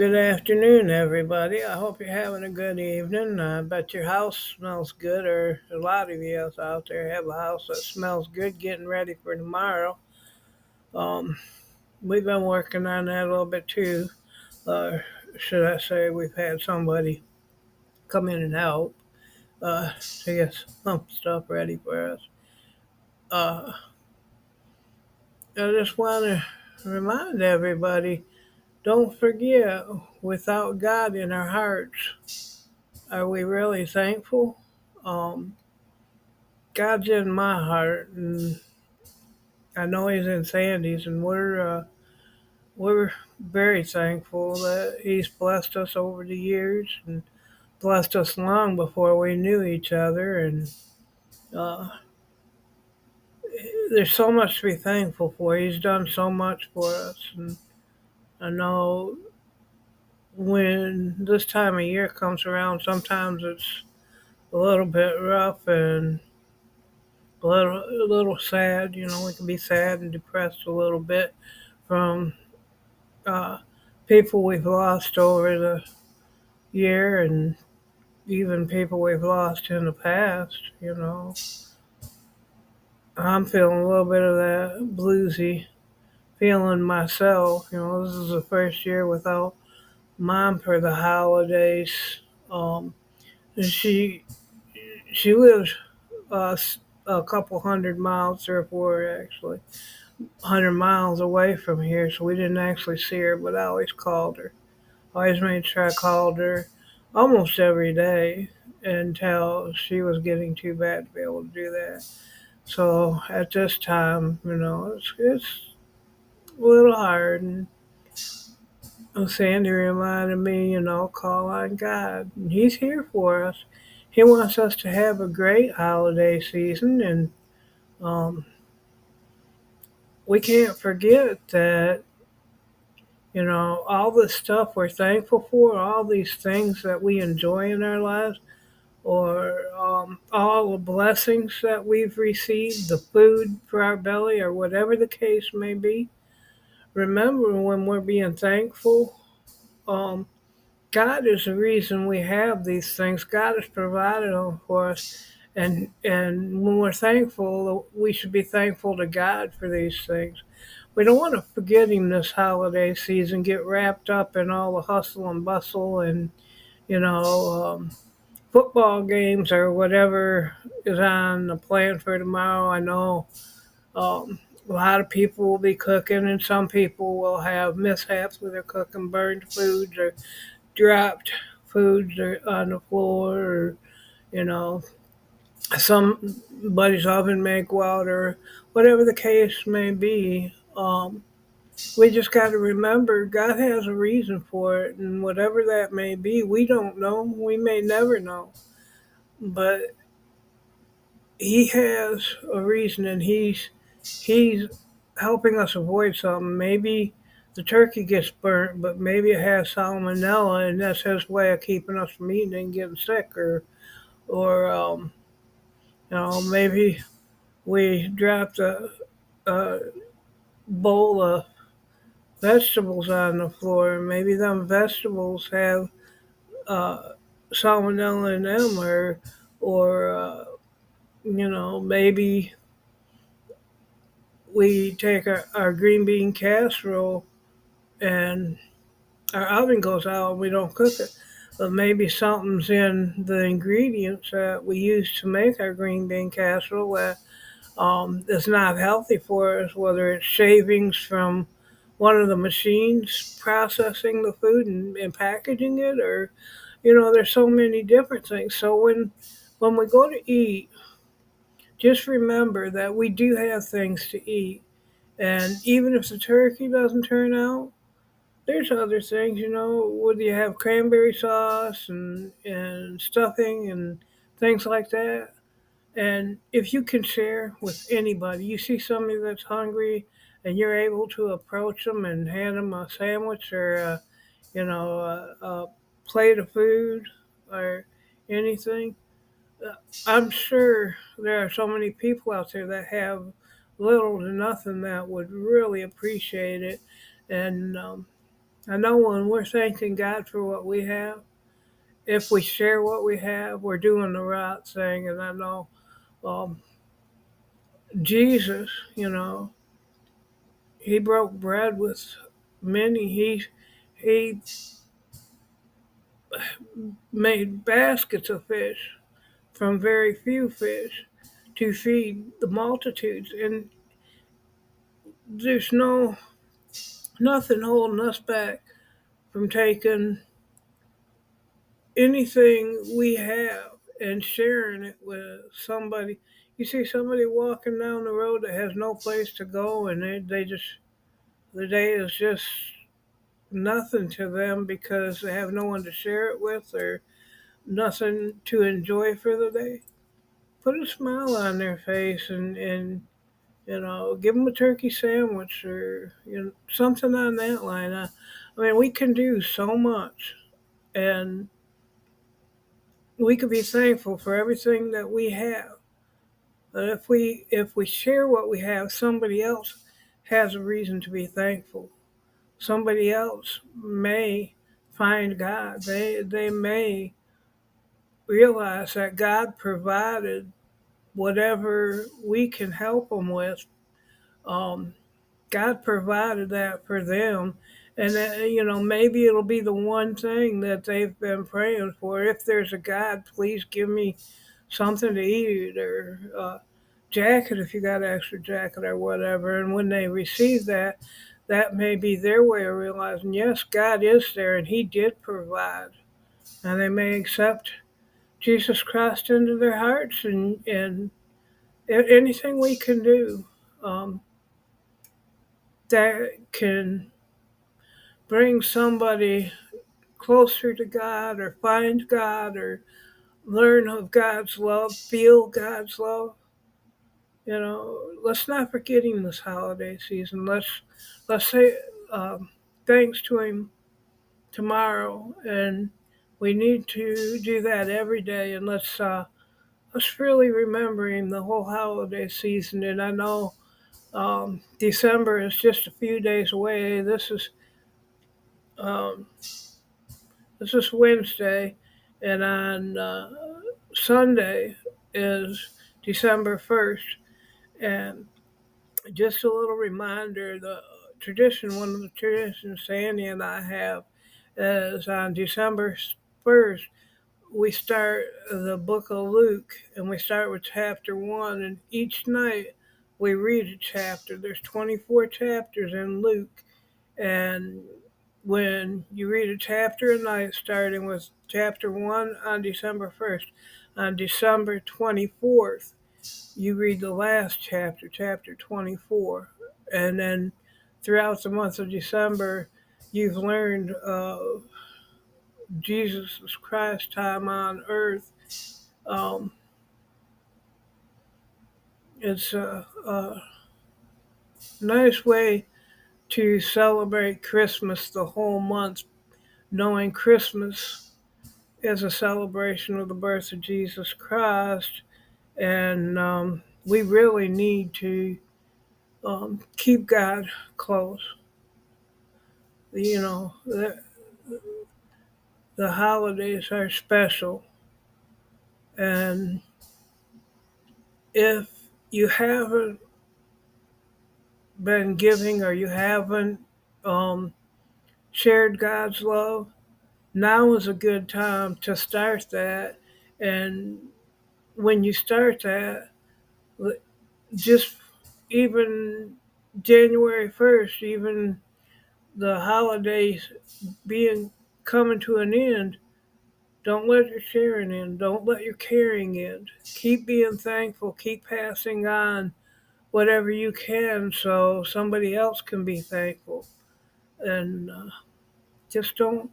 Good afternoon, everybody. I hope you're having a good evening. I bet your house smells good, or a lot of you else out there have a house that smells good getting ready for tomorrow. Um, we've been working on that a little bit too. Uh, should I say, we've had somebody come in and help to get some stuff ready for us. Uh, I just want to remind everybody don't forget, without God in our hearts, are we really thankful? Um, God's in my heart, and I know He's in Sandy's, and we're very thankful that He's blessed us over the years and blessed us long before we knew each other. And uh, there's so much to be thankful for. He's done so much for us, and I know when this time of year comes around, sometimes it's a little bit rough and a little sad. You know, we can be sad and depressed a little bit from uh, people we've lost over the year, and even people we've lost in the past. You know, I'm feeling a little bit of that bluesy feeling myself. You know, this is the first year without mom for the holidays. Um, and she lives a couple 100 miles, 3 or 4 actually, 100 miles away from here, so we didn't actually see her, but I always called her. Always made sure I called her almost every day until she was getting too bad to be able to do that. So at this time, you know, it's a little hard. And Sandy reminded me, you know, call on God. And He's here for us. He wants us to have a great holiday season, and um, we can't forget that, you know, all the stuff we're thankful for, all these things that we enjoy in our lives, or all the blessings that we've received, the food for our belly, or whatever the case may be. Remember, when we're being thankful, um, God is the reason we have these things. God has provided them for us. And when we're thankful, we should be thankful to God for these things. We don't want to forget Him this holiday season, get wrapped up in all the hustle and bustle and, you know, football games or whatever is on the plan for tomorrow. I know a lot of people will be cooking, and some people will have mishaps with their cooking, burned foods or dropped foods or on the floor, or you know, somebody's oven may go out, or whatever the case may be. We just got to remember God has a reason for it, and whatever that may be, we don't know. We may never know, but He has a reason, and He's helping us avoid something. Maybe the turkey gets burnt, but maybe it has salmonella, and that's His way of keeping us from eating and getting sick, or you know, maybe we dropped a bowl of vegetables on the floor, and maybe them vegetables have uh, salmonella in them, or you know, maybe we take our green bean casserole and our oven goes out and we don't cook it. But maybe something's in the ingredients that we use to make our green bean casserole that is not healthy for us, whether it's shavings from one of the machines processing the food and packaging it, or, you know, there's so many different things. So when we go to eat, just remember that we do have things to eat. And even if the turkey doesn't turn out, there's other things, you know, whether you have cranberry sauce and stuffing and things like that. And if you can share with anybody, you see somebody that's hungry and you're able to approach them and hand them a sandwich or, you know, a plate of food or anything, I'm sure there are so many people out there that have little to nothing that would really appreciate it. And I know when we're thanking God for what we have, if we share what we have, we're doing the right thing. And I know um, Jesus, he broke bread with many. He made baskets of fish from very few fish to feed the multitudes. And there's nothing holding us back from taking anything we have and sharing it with somebody. You see somebody walking down the road that has no place to go, and they just, the day is just nothing to them because they have no one to share it with or nothing to enjoy for the day. Put a smile on their face and give them a turkey sandwich or something on that line. I mean, we can do so much, and we can be thankful for everything that we have. But if we share what we have, somebody else has a reason to be thankful. Somebody else may find God. They may realize that God provided whatever we can help them with. Um, God provided that for them. And maybe it'll be the one thing that they've been praying for. If there's a God, please give me something to eat or jacket if you got an extra jacket or whatever. And when they receive that, that may be their way of realizing, yes, God is there and He did provide. And they may accept Jesus Christ into their hearts and anything we can do um, that can bring somebody closer to God or find God or learn of God's love, feel God's love. Let's not forget Him this holiday season. Let's say thanks to Him tomorrow, and we need to do that every day. And let's really remember Him the whole holiday season. And I know December is just a few days away. Um, this is Wednesday, and on Sunday is December 1st. And just a little reminder, one of the traditions Sandy and I have is on December 1st, we start the book of Luke, and we start with chapter 1, and each night we read a chapter. There's 24 chapters in Luke, and when you read a chapter a night, starting with chapter 1 on December 1st, on December 24th, you read the last chapter, chapter 24, and then throughout the month of December, you've learned Jesus Christ's time on earth. Um, it's a nice way to celebrate Christmas the whole month, knowing Christmas is a celebration of the birth of Jesus Christ, and we really need to keep God close. The holidays are special, and if you haven't been giving or you haven't um, shared God's love, now is a good time to start that. And when you start that, just even January 1st, even the holidays being coming to an end, don't let your sharing end. Don't let your caring end. Keep being thankful. Keep passing on whatever you can so somebody else can be thankful. And just don't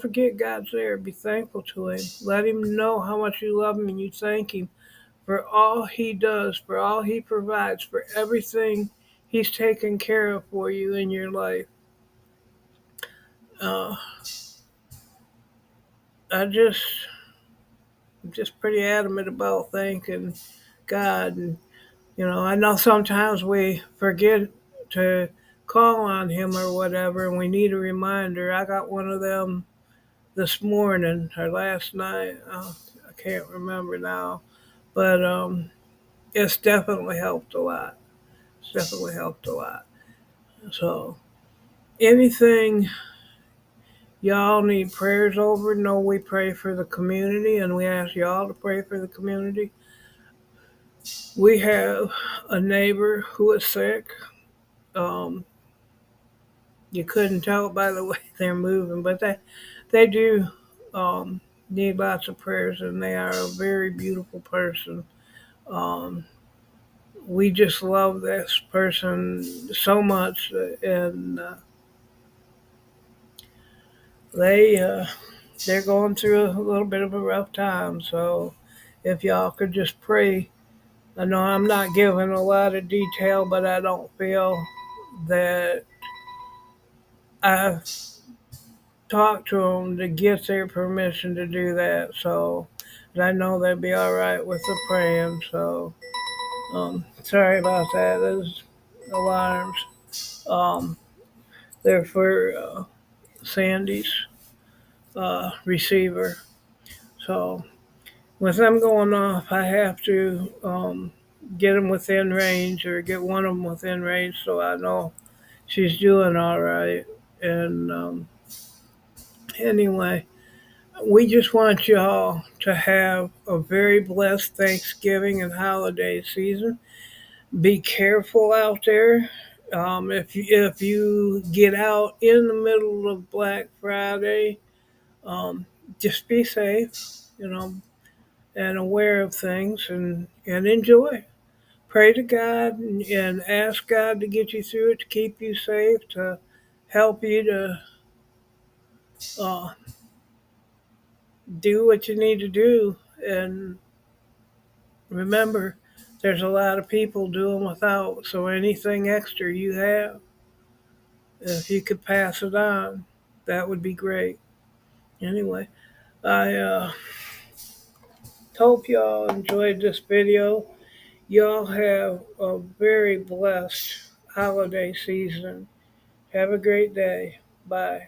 forget God's there. Be thankful to Him. Let Him know how much you love Him and you thank Him for all He does, for all He provides, for everything He's taken care of for you in your life. Uh, I'm just pretty adamant about thanking God. And I know sometimes we forget to call on him or whatever, and we need a reminder. I got one of them this morning or last night. I can't remember now, but it's definitely helped a lot. It's definitely helped a lot. So anything y'all need prayers over, know we pray for the community, and we ask y'all to pray for the community. We have a neighbor who is sick. Um, you couldn't tell by the way they're moving, but they do need lots of prayers, and they are a very beautiful person. Um, we just love this person so much, and they they're going through a little bit of a rough time. So if y'all could just pray. I know I'm not giving a lot of detail, but I don't feel that I've talked to them to get their permission to do that. So and I know they'd be all right with the praying. So sorry about that. Those alarms. Um, they're for Sandy's receiver. So with them going off, I have to get them within range or get one of them within range so I know she's doing all right. And anyway, we just want y'all to have a very blessed Thanksgiving and holiday season. Be careful out there. If you get out in the middle of Black Friday, um, just be safe, you know, and aware of things and enjoy. Pray to God and ask God to get you through it, to keep you safe, to help you to uh, do what you need to do. And remember, there's a lot of people doing without, so anything extra you have, if you could pass it on, that would be great. Anyway, I hope y'all enjoyed this video. Y'all have a very blessed holiday season. Have a great day. Bye.